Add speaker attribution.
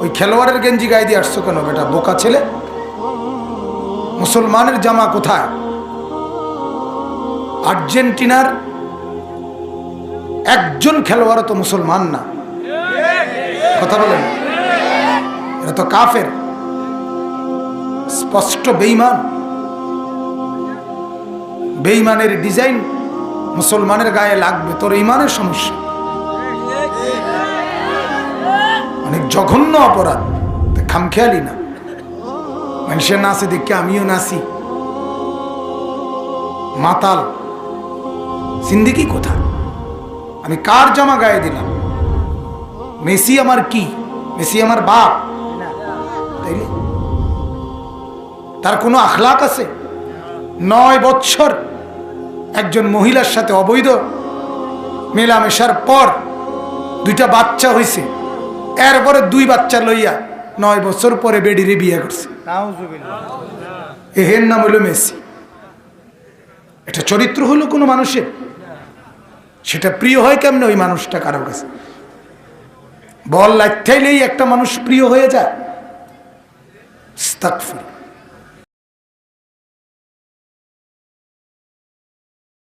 Speaker 1: ওই খেলোয়াড়ের গেঞ্জি গায়ে দিয়ে আসছো কেন বেটা, বোকা ছেলে? মুসলমানের জামা কোথায়? আর্জেন্টিনার একজন খেলোয়াড় তো মুসলমান না, কথা বলেন, এটা তো কাফের, স্পষ্ট বেঈমান। বেঈমানের ডিজাইন মুসলমানের গায়ে লাগবে, তোর ঈমানের সমস্যা। অনেক জঘন্য অপরাধ, খামখেয়ালি না। মানুষের নাচে দেখে আমিও নাচি, মাতাল। জিন্দেগি কোথায়? আমি কার জামা গায়ে দিলাম? মেসি আমার কি? মেসি আমার বাপ? তাইলে তার কোনো আখলাক আছে? 9 বছর একজন মহিলার সাথে অবৈধ মেলামেশার পর 2টা বাচ্চা হয়েছে, এরপরে 2 বাচ্চা লইয়া 9 বছর পরে বেডিরে বিয়ে করছে। এর নাম হলো মেসি। এটা চরিত্র হলো কোনো মানুষের? সেটা প্রিয় হয় কেমনে ওই মানুষটা কারোর কাছে? বল লাগতেইলেই একটা মানুষ প্রিয় হয়ে যায়? আস্তাগফিরুল্লাহ।